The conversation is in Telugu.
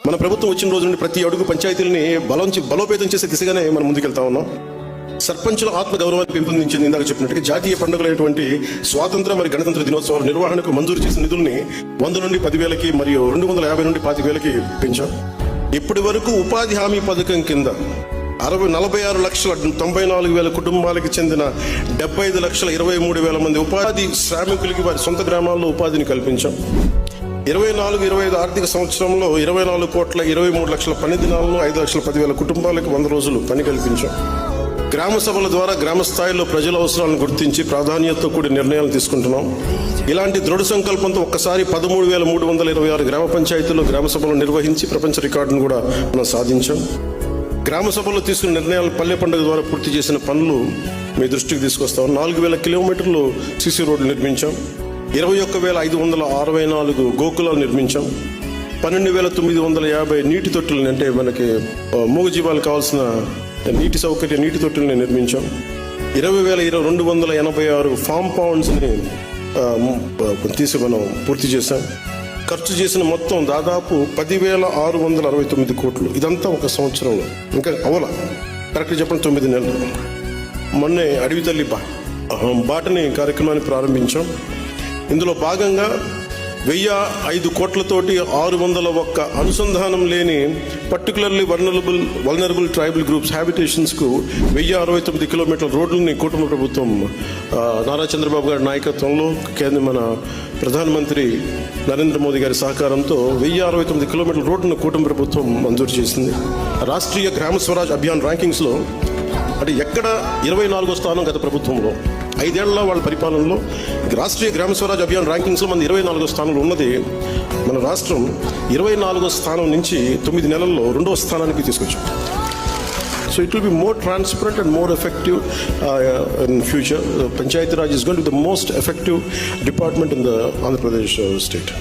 మన ప్రభుత్వం వచ్చిన రోజు నుండి ప్రతి అడుగు పంచాయతీలని బలోపేతం చేసే దిశగానే మనం ముందుకెళ్తా ఉన్నాం. సర్పంచుల ఆత్మ గౌరవాన్ని పెంపొందించింది. ఇందాక చెప్పినట్టుగా జాతీయ పండుగలైనటువంటి స్వాతంత్ర మరియు గణతంత్ర దినోత్సవాల నిర్వహణకు మంజూరు చేసిన నిధుల్ని 100 నుండి 10,000కి మరియు 250 నుండి 25,000కి పెంచాం. ఇప్పటి వరకు ఉపాధి హామీ పథకం కింద 46,94,000 కుటుంబాలకు చెందిన 75,23,000 మంది ఉపాధి శ్రామికులకి వారి సొంత గ్రామాల్లో ఉపాధిని కల్పించాం. 24-25 ఆర్థిక సంవత్సరంలో 24,23,00,000 పని దినాలను 5,10,000 కుటుంబాలకు 100 రోజులు పని కల్పించాం. గ్రామ సభల ద్వారా గ్రామ స్థాయిలో ప్రజల అవసరాలను గుర్తించి ప్రాధాన్యతతో కూడి నిర్ణయాలు తీసుకుంటున్నాం. ఇలాంటి దృఢ సంకల్పంతో ఒక్కసారి 13,326 గ్రామ పంచాయతీల్లో గ్రామ సభలు నిర్వహించి ప్రపంచ రికార్డును కూడా మనం సాధించాం. గ్రామ సభల్లో తీసుకున్న నిర్ణయాలు పల్లె పండుగ ద్వారా పూర్తి చేసిన పనులు మీ దృష్టికి తీసుకొస్తాం. 4,000 కిలోమీటర్లు సిసి రోడ్లు నిర్మించాం. 21,564 గోకులాలు నిర్మించాం. 12,950 నీటి తొట్టులని, అంటే మనకి మూగజీవాలకు కావాల్సిన నీటి తొట్టుల్ని నిర్మించాం. 20,286 ఫామ్ పౌండ్స్ని మనం పూర్తి చేశాం. ఖర్చు చేసిన మొత్తం దాదాపు 10,669 కోట్లు. ఇదంతా ఒక సంవత్సరంలో, ఇంకా అవల కరెక్ట్గా చెప్పండి 9 నెలలు. మొన్నే అడవి తల్లి బాటని కార్యక్రమాన్ని ప్రారంభించాం. ఇందులో భాగంగా 1,005 కోట్లతోటి 601 అనుసంధానం లేని పర్టికులర్లీ వల్నరబుల్ ట్రైబల్ గ్రూప్స్ హ్యాబిటేషన్స్కు 1,069 కిలోమీటర్ల రోడ్లని కుటుంబ ప్రభుత్వం నారా చంద్రబాబు గారి నాయకత్వంలో మన ప్రధానమంత్రి నరేంద్ర మోదీ గారి సహకారంతో 1,069 కిలోమీటర్ల రోడ్లను కుటుంబ ప్రభుత్వం మంజూరు చేసింది. రాష్ట్రీయ గ్రామ స్వరాజ్ అభియాన్ ర్యాంకింగ్స్లో అంటే ఎక్కడ 24వ స్థానం గత ప్రభుత్వంలో 5 ఏళ్ల వాళ్ళ పరిపాలనలో రాష్ట్రీయ గ్రామ స్వరాజ్ అభియాన్ ర్యాంకింగ్స్లో మన 24వ స్థానంలో ఉన్నది. మన రాష్ట్రం 24వ స్థానం నుంచి 9 నెలల్లో 2వ స్థానానికి తీసుకొచ్చాం. So it will be more transparent and more effective in future. Panchayati Raj is going to be the most effective department in the Andhra Pradesh state.